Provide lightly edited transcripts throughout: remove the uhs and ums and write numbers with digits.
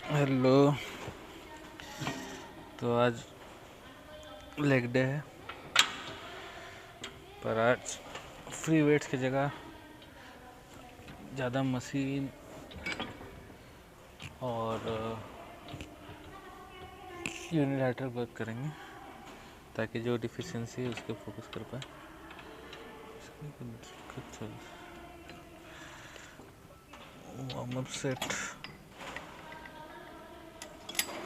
Hello. तो आज leg day है, पर आज फ्री वेट्स की जगह ज़्यादा मशीन और यूनिलैटरल वर्क करेंगे ताकि जो डिफिशिएंसी है उसके फोकस कर पाए। Warm up set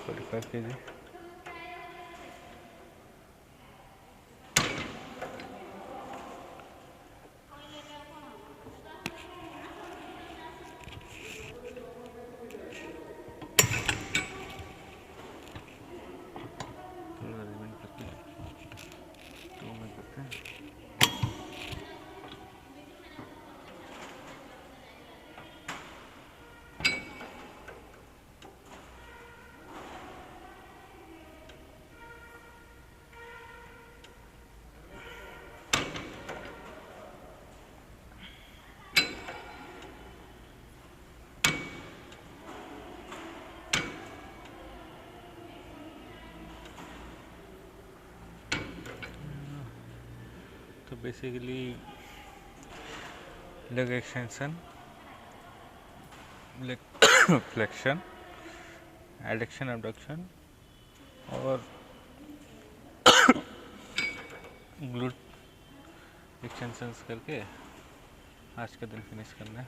45 kg। Arrangement करके तो में करते हैं। तो basically leg extension, leg flexion, adduction, abduction और ग्लूट एक्सटेंशंस करके आज का दिन फिनिश करना है।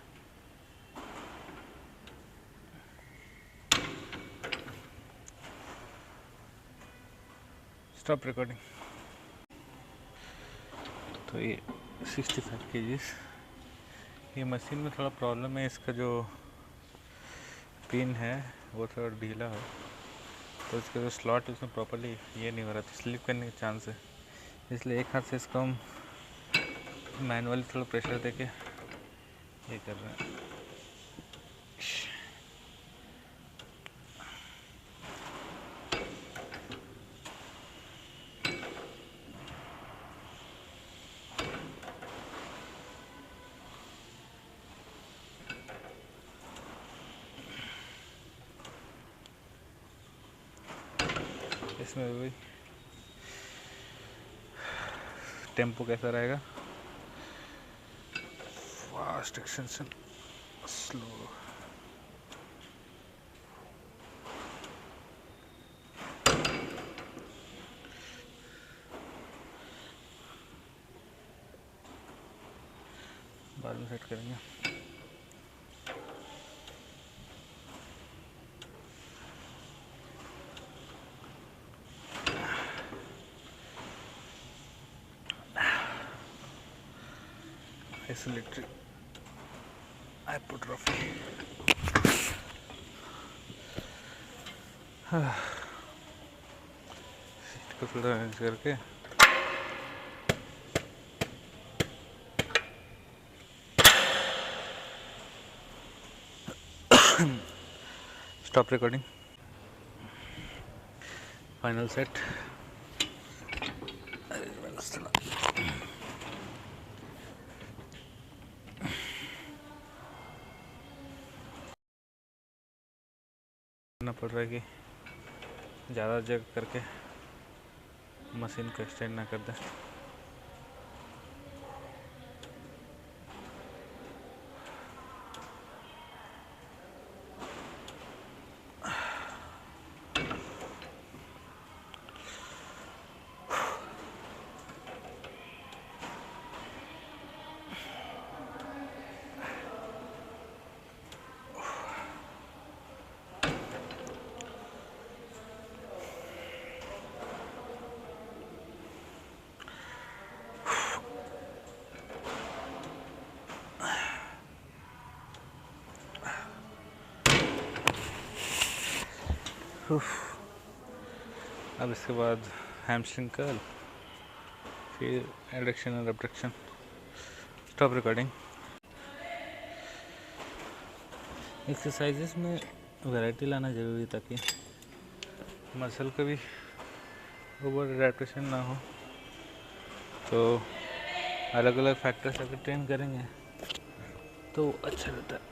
Stop recording. तो ये 65 kgs। ये मशीन में थोड़ा प्रॉब्लम है, इसका जो पिन है वो थोड़ा ढीला है, तो इसका जो स्लॉट है उसमें प्रॉपरली ये नहीं हो रहा था, स्लिप करने के चांस है। इसलिए एक हाथ से इसको हम मैनुअली थोड़ा प्रेशर देके ये कर रहे हैं। इसमें भी टेम्पो कैसा रहेगा, फास्ट एक्सटेंशन, स्लो। बाद में सेट करेंगे। आइसोलेटरी हाइपोट्रोफी। सीट को थोड़ा अरेंज करके स्टॉप रिकॉर्डिंग। Final set. करना पड़ रहा है कि ज़्यादा जगह करके मशीन को एक्सटेंड ना कर दें। अब इसके बाद हैमस्ट्रिंग कर्ल, फिर एडक्शन और एबडक्शन। Stop recording. एक्सरसाइजेस में वैरायटी लाना ज़रूरी है ताकि मसल का भी ओवर एडेप्टेशन ना हो। तो अलग अलग फैक्टर्स अगर ट्रेन करेंगे तो अच्छा रहता है।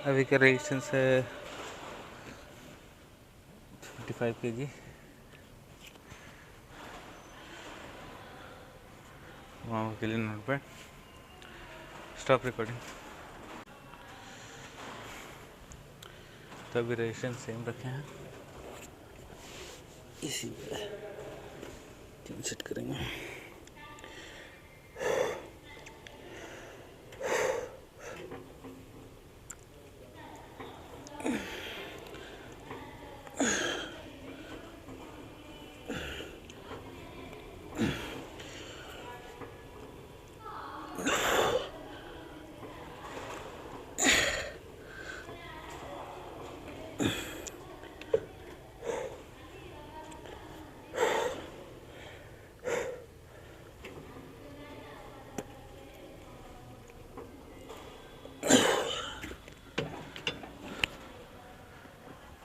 अभी का रेजिस्टेंस है 55 kg। वाओ के लिए नोट बैड। Stop recording. तो अभी रेजिस्टेंस सेम रखे हैं, इसी पे सेट करेंगे।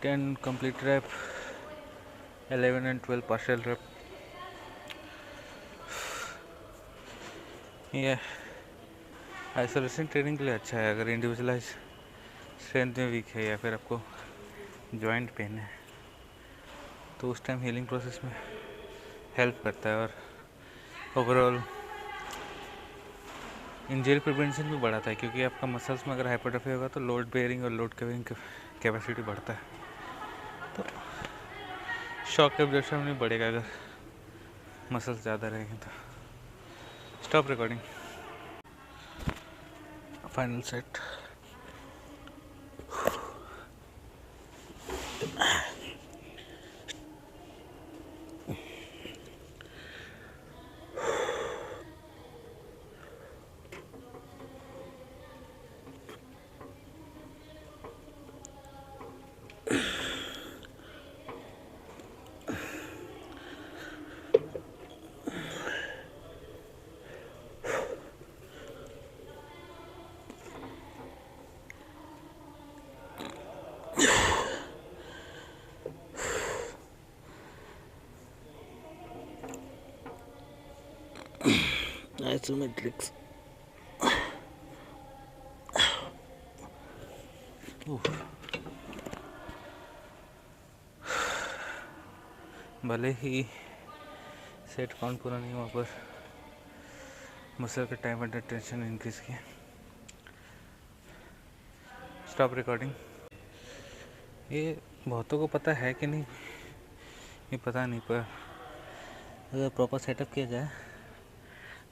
Ten complete rep, 11 and 12 partial rep। ये आइसोलेशन ट्रेनिंग के लिए अच्छा है। अगर इंडिविजुअलाइज स्ट्रेंथ में वीक है या फिर आपको जॉइंट पेन है तो उस टाइम हीलिंग प्रोसेस में हेल्प करता है, और ओवरऑल इंजरी प्रिवेंशन भी बढ़ाता है, क्योंकि आपका मसल्स में अगर हाइपरट्रोफी होगा तो लोड बेयरिंग और लोड कैरिंग कैपेसिटी बढ़ता है, तो शॉक एब्जॉर्प्शन नहीं बढ़ेगा अगर मसल्स ज़्यादा रहेंगे तो। Stop recording. Final set. Isometrics। भले ही सेट काउंट पूरा नहीं हुआ पर मसल का टाइम अंडर टेंशन इंक्रीज किया। Stop recording. ये बहुतों को पता है कि नहीं ये पता नहीं, पर अगर प्रॉपर सेटअप किया जाए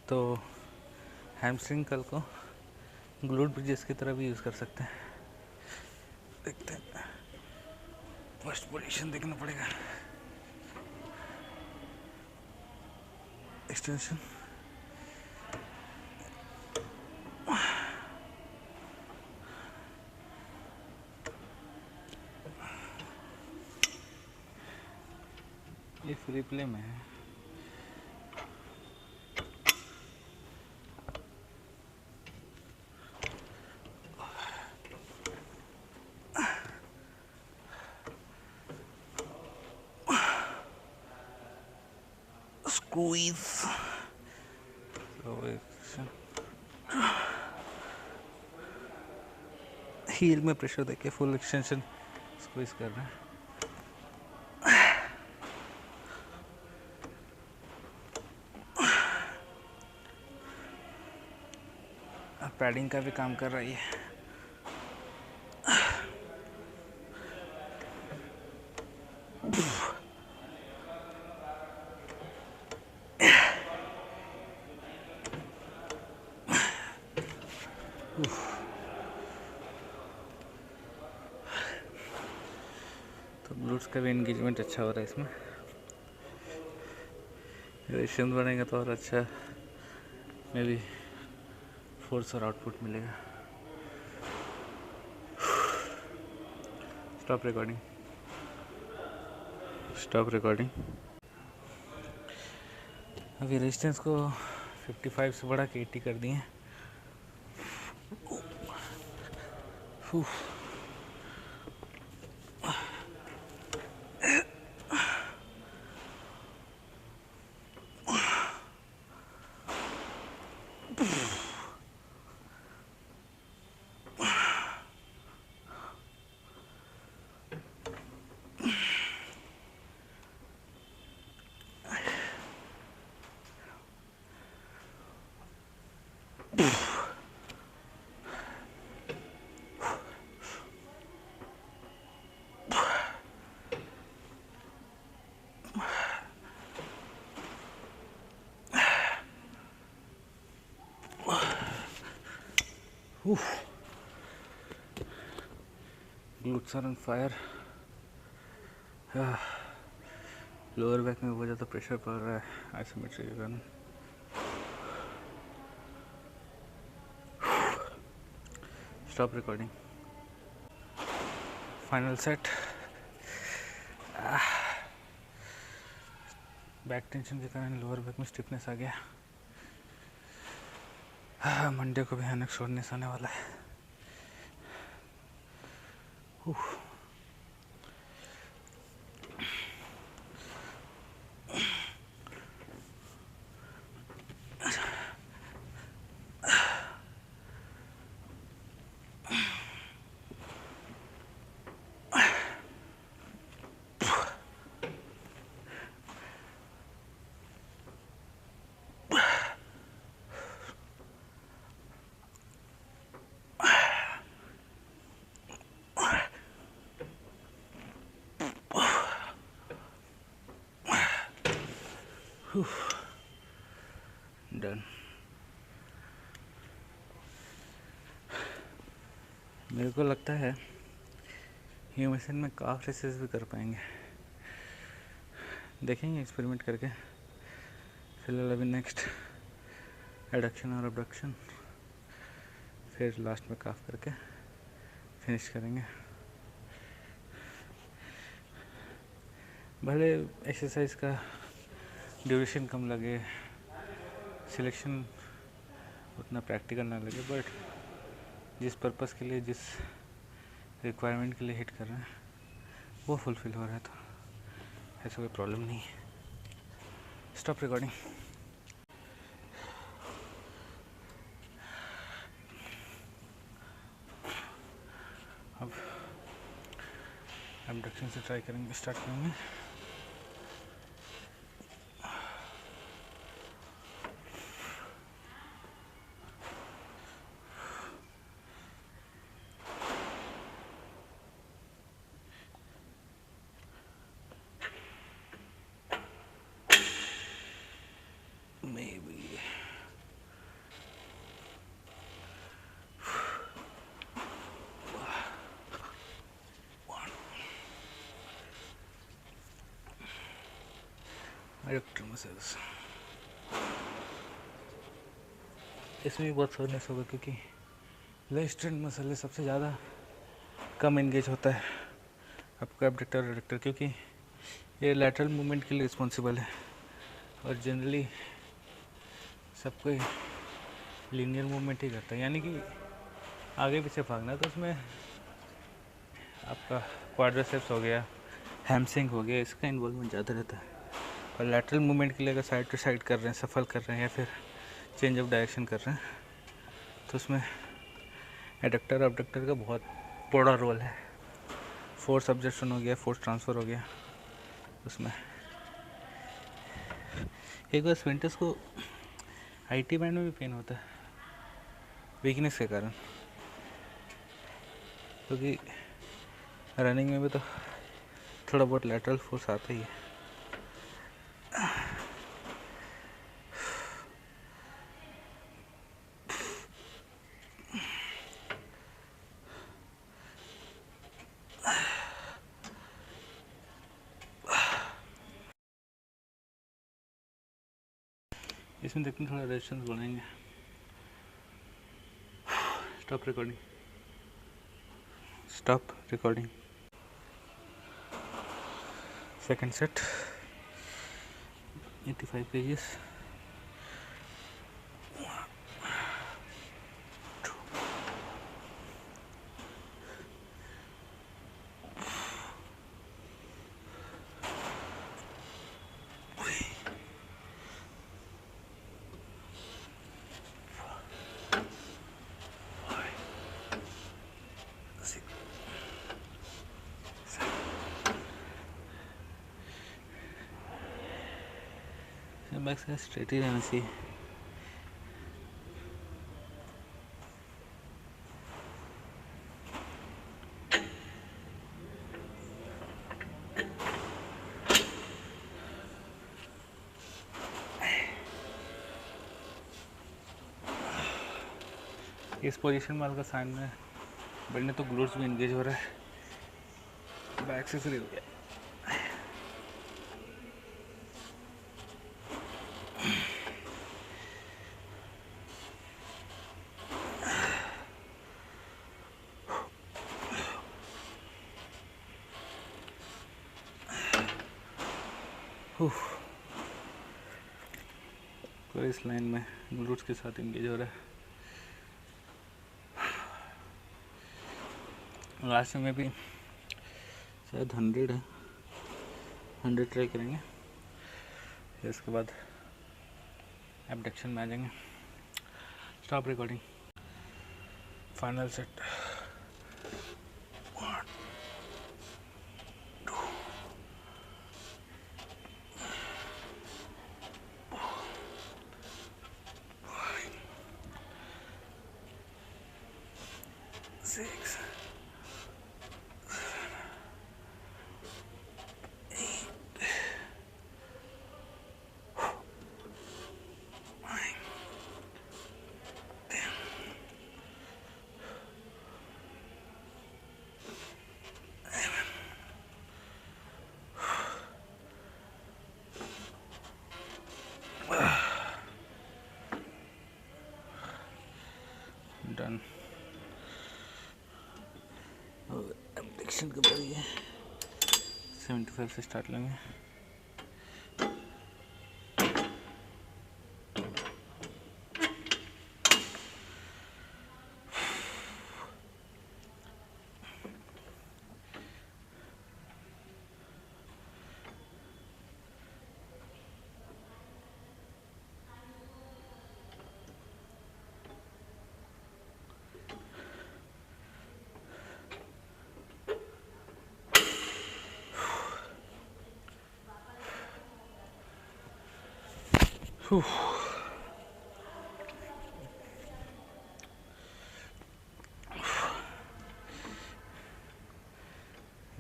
तो हैमस्ट्रिंग कल को ग्लूट ब्रिजेस की तरह भी यूज़ कर सकते हैं। देखते हैं, फर्स्ट पोजीशन देखना पड़ेगा। एक्सटेंशन, ये फ्री प्ले में है। स्क्वीज, हील में प्रेशर देके फुल एक्सटेंशन स्क्वीज कर रहे हैं। पैडिंग का भी काम कर रही है। तो ग्लूट्स का भी एंगेजमेंट अच्छा हो रहा है इसमें। रेशियन बनेगा तो और अच्छा मे बी फोर्स और आउटपुट मिलेगा। Stop recording. Stop recording. अभी रेजिस्टेंस को 55 से बढ़ा के 80 कर दिए। Glutes are on fire. Lower back में बहुत ज़्यादा प्रेशर पड़ रहा है आइसोमेट्रिक के कारण। Stop recording. Final set. Back tension के कारण लोअर बैक में स्टिफनेस आ गया। मंडे को भी भयानक शोरनेस आने वाला है। डन। मेरे को लगता है ये मशीन में काफ रेसेस भी कर पाएंगे, देखेंगे एक्सपेरिमेंट करके। फिलहाल अभी नेक्स्ट एडक्शन और अबडक्शन, फिर लास्ट में काफ करके फिनिश करेंगे। भले एक्सरसाइज का ड्यूरेशन कम लगे, सिलेक्शन उतना प्रैक्टिकल ना लगे, बट जिस पर्पस के लिए, जिस रिक्वायरमेंट के लिए हिट कर रहे हैं वो फुलफिल हो रहा है, तो ऐसा कोई प्रॉब्लम नहीं है। Stop recording. अब एबडक्शन से ट्राई करेंगे, स्टार्ट करेंगे। एडक्टर मसल्स, इसमें भी बहुत सोरनेस होगा क्योंकि लेग स्ट्रेंथ मसल है, सबसे ज़्यादा कम एंगेज होता है आपका एबडक्टर और एडक्टर, क्योंकि ये लैटरल मूवमेंट के लिए रिस्पॉन्सिबल है और जनरली सब कोई लीनियर मूवमेंट ही करता है, यानी कि आगे पीछे भागना। तो उसमें आपका क्वाड्रिसेप्स हो गया, हैमस्ट्रिंग हो गया, इसका इन्वॉल्वमेंट ज़्यादा रहता है। और लैटरल मूवमेंट के लिए अगर साइड टू साइड कर रहे हैं, सफल कर रहे हैं या फिर चेंज ऑफ डायरेक्शन कर रहे हैं, तो उसमें एडक्टर अबडक्टर का बहुत बड़ा रोल है। फोर्स सब्जेक्शन हो गया, फोर्स ट्रांसफ़र हो गया उसमें। एक बार स्विंटर्स को आईटी बैंड में भी पेन होता है वीकनेस के कारण, क्योंकि रनिंग में भी तो थोड़ा बहुत लैटरल फोर्स आता ही है। इसमें देखते हैं थोड़ा रेजिस्टेंस बढ़ाएंगे। Stop recording. Stop recording. Second set 85 kgs। Back side straight ही रहना चाहिए। इस पोजीशन में हल्का साइन में बैठने तो ग्लूट्स भी इंगेज हो रहा है, बैक से फ्री हो गया। पूरे इस लाइन में ग्लूट्स के साथ इंगेज हो रहा है। लास्ट में भी शायद 100 है, 100 ट्राई करेंगे, फिर इसके बाद एबडक्शन में आ जाएंगे। Stop recording. Final set. 1 2 5 6 done. Abduction कब करिए? 75 से स्टार्ट लेंगे।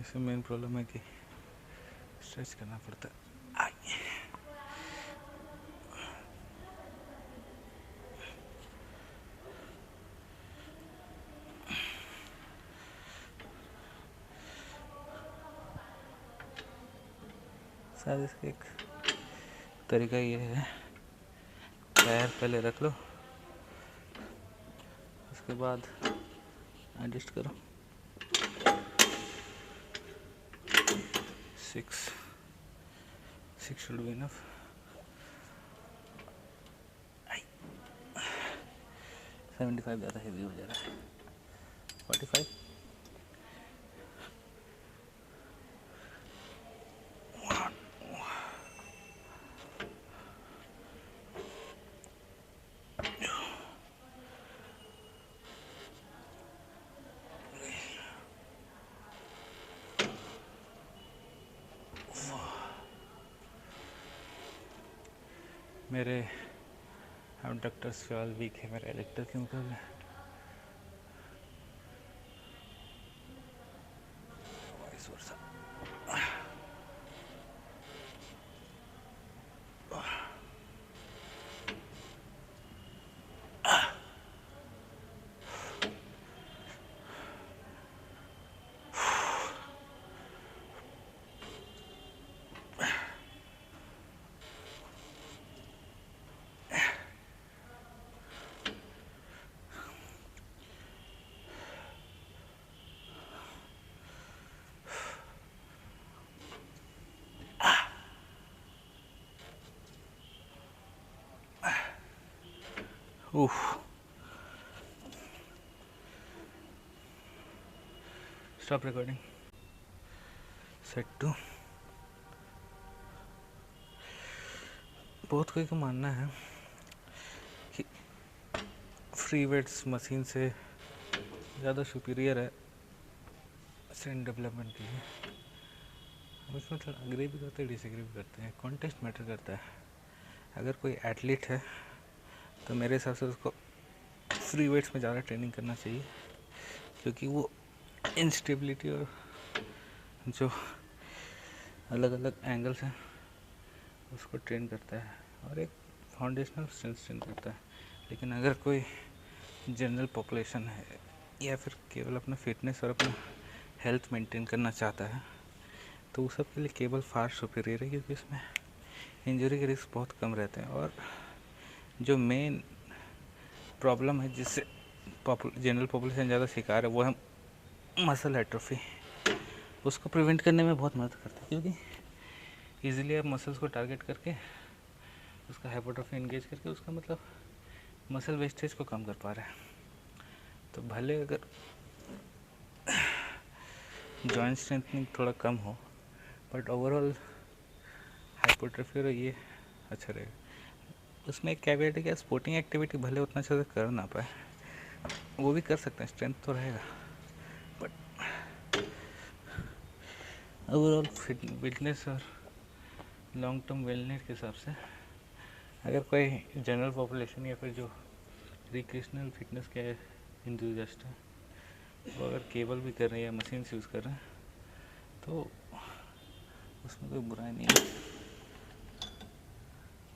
इसमें मेन प्रॉब्लम है कि स्ट्रेच करना पड़ता है। शायद इसका एक तरीका ये है, पैर पहले रख लो, उसके बाद एडजस्ट करो। 6 should be enough। 75 ज़्यादा हेवी हो जा रहा है। 45 मेरे एबडक्टर्स फिलहाल वीक है मेरे एडक्टर के मुकाबले। Vice versa. Stop recording. Set 2। बहुत कोई का मानना है कि फ्री वेट्स मशीन से ज़्यादा सुपीरियर है स्ट्रेंथ डेवलपमेंट के लिए। हम इसमें थोड़ा अग्री भी करते हैं, डिसएग्री भी करते हैं। कॉन्टेस्ट मैटर करता है। अगर कोई एथलीट है तो मेरे हिसाब से उसको फ्री वेट्स में ज़्यादा ट्रेनिंग करना चाहिए, क्योंकि वो इंस्टेबिलिटी और जो अलग अलग एंगल्स हैं उसको ट्रेन करता है और एक फाउंडेशनल स्ट्रेंथ करता है। लेकिन अगर कोई जनरल पॉपुलेशन है या फिर केवल अपना फिटनेस और अपना हेल्थ मेंटेन करना चाहता है, तो उस सब के लिए केबल फार सुपीरियर है, क्योंकि इसमें इंजरी के रिस्क बहुत कम रहते हैं। और जो मेन प्रॉब्लम है जिससे जनरल पॉपुलेशन ज़्यादा शिकार है वो है मसल एट्रोफी। उसको प्रिवेंट करने में बहुत मदद करता है, क्योंकि इजीली आप मसल्स को टारगेट करके उसका हाइपरट्रोफी इंगेज करके उसका मतलब मसल वेस्टेज को कम कर पा रहे हैं। तो भले अगर जॉइंट स्ट्रेंथनिंग थोड़ा कम हो, बट ओवरऑल हाइपरट्रोफी और ये अच्छा रहेगा। उसमें एक कैवेट है कि स्पोर्टिंग एक्टिविटी भले उतना अच्छे से कर ना पाए, वो भी कर सकते हैं, स्ट्रेंथ तो रहेगा, बट ओवरऑल फिटनेस और लॉन्ग टर्म वेलनेस के हिसाब से अगर कोई जनरल पॉपुलेशन या फिर जो रिक्रिएशनल फिटनेस के इंथुजियास्ट है वो अगर केबल भी कर रहे हैं या मशीन यूज़ कर रहे हैं तो उसमें कोई बुराई नहीं है,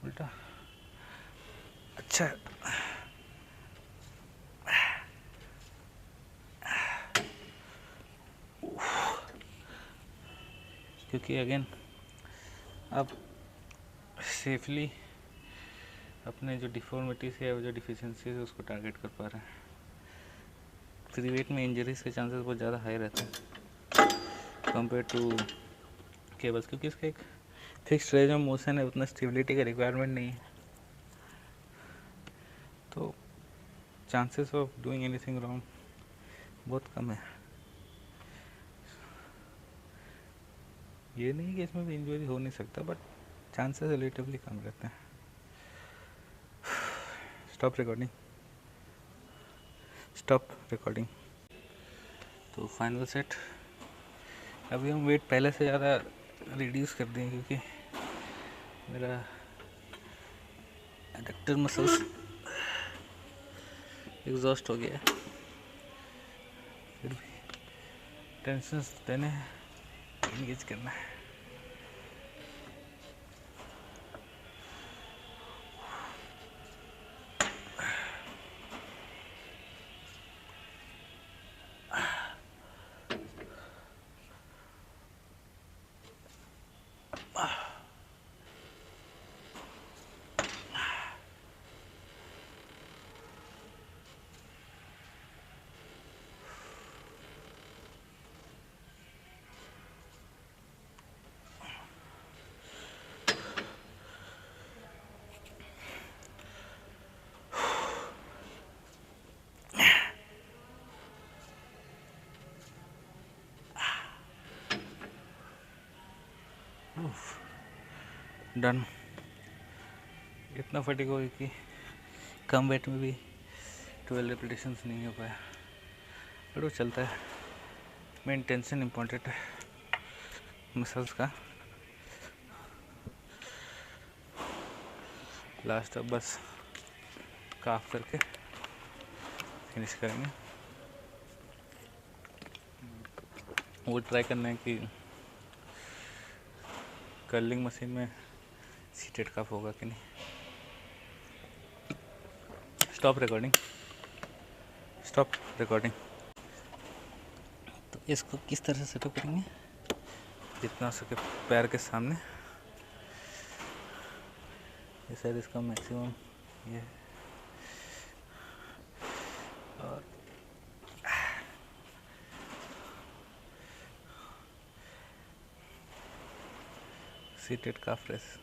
उल्टा अच्छा है। क्योंकि अगेन आप सेफली अपने जो डिफॉर्मिटीज है, जो डिफिशियंसी है, उसको टारगेट कर पा रहे हैं। फ्री वेट में इंजरीज के चांसेस बहुत ज़्यादा हाई रहते हैं कंपेयर टू केबल्स, क्योंकि इसका एक फिक्स्ड रेंज ऑफ मोशन है, उतना स्टेबिलिटी का रिक्वायरमेंट नहीं है, तो chances of doing anything wrong बहुत कम है। ये नहीं कि इसमें भी इंजरी हो नहीं सकता, बट चांसेस रिलेटिवली कम रहते हैं। Stop recording. तो फाइनल सेट, अभी हम वेट पहले से ज़्यादा रिड्यूस कर दें, क्योंकि मेरा एडक्टर मसल्स एग्जॉस्ट हो गया है, फिर भी टेंशन देने इंगेज करना है। डन। इतना फटीग हो कि कम वेट में भी 12 रेपिटेशंस नहीं हो पाया, बट वो चलता है। मेन टेंशन इम्पोर्टेंट है मसल्स का। लास्ट अब बस काफ करके फिनिश करेंगे। वो ट्राई करना है कि कर्लिंग मशीन में सीटेड काफ होगा कि नहीं। Stop recording. तो इसको किस तरह से सेटअप करेंगे, जितना हो सके पैर के सामने, ये शायद इसका मैक्सिमम ये है, और सीटेड काफ रेस।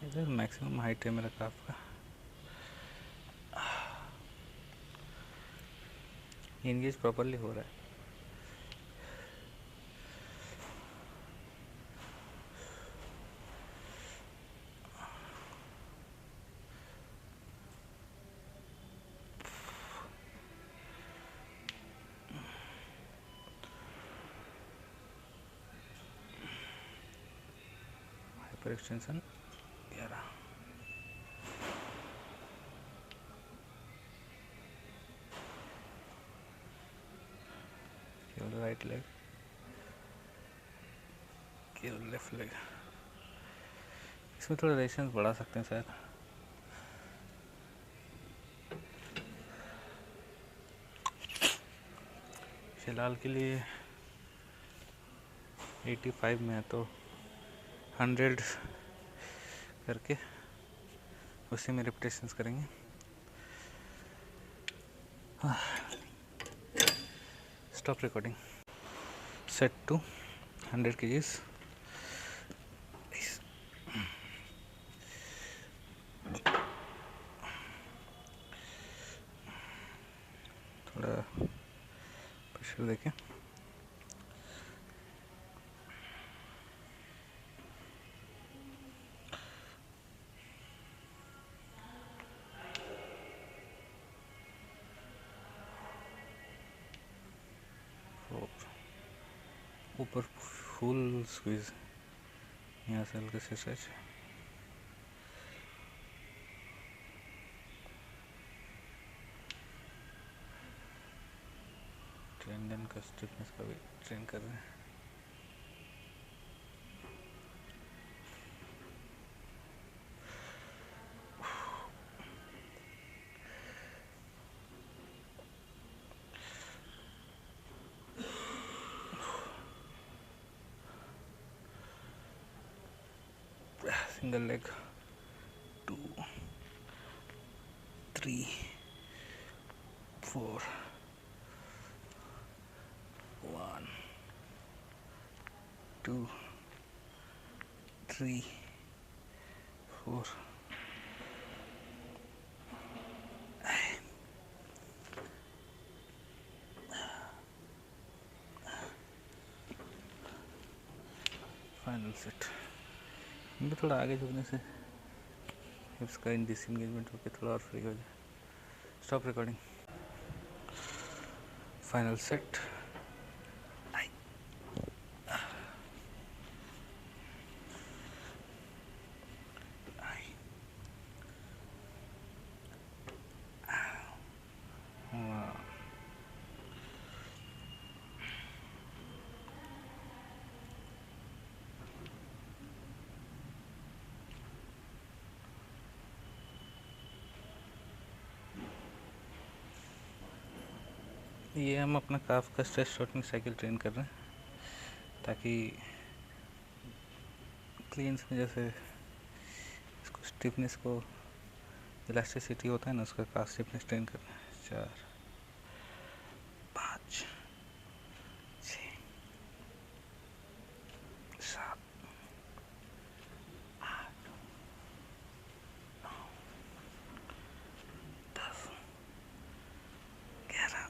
इधर मैक्सिमम हाइट है मेरा काफ का। इंगेज प्रॉपरली हो रहा है। पर एक्सटेंशन 11, केवल राइट लेग, केवल लेफ्ट लेग। इसमें थोड़ा रेजिस्टेंस बढ़ा सकते हैं शायद। फिलहाल के लिए 85 में है तो 100 करके उसी में रिपीटेशंस करेंगे। Stop recording. Set to 100 kgs। थोड़ा प्रेशर देखें। ऊपर फुल स्क्वीज, यहाँ से हल्के से स्ट्रेच। टेंडन का स्टिफनेस का भी ट्रेन कर रहे हैं। Single leg 2 3 4 1 2 3 4 final set. इनमें थोड़ा आगे झुकने से हिप्स का डिसएंगेजमेंट होकर थोड़ा और फ्री हो जाए। Stop recording. Final set. ये हम अपना काफ का स्ट्रेच शॉर्टनिंग साइकिल ट्रेन कर रहे हैं ताकि क्लीन्स में जैसे इसको स्टिफनेस को इलास्टिसिटी होता है ना, उसका काफ स्टिफनेस ट्रेन कर रहे हैं। 4 5 6 7 8 9 10 11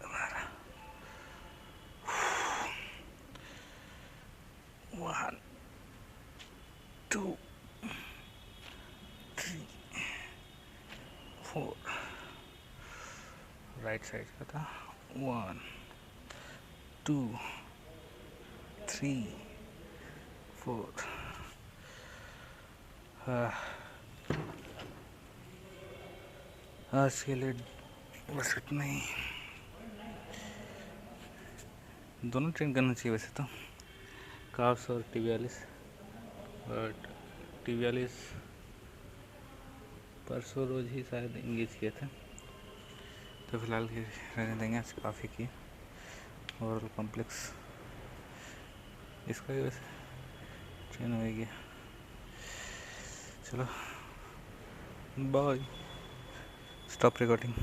12 1 2 3 4 राइट साइड का था। 1 2 3 4। आज के लिए बस इतना ही। दोनों ट्रेन करना चाहिए वैसे तो, काफ्स और टिबियालिस, बट टिबियालिस परसों रोज ही शायद इंगेज किए थे, तो फिलहाल के रहने देंगे। आज काफ़ी की ओवरऑल कॉम्प्लेक्स इसका ही वैसे ट्रेन होगी। चलो बाय, स्टॉप रिकॉर्डिंग।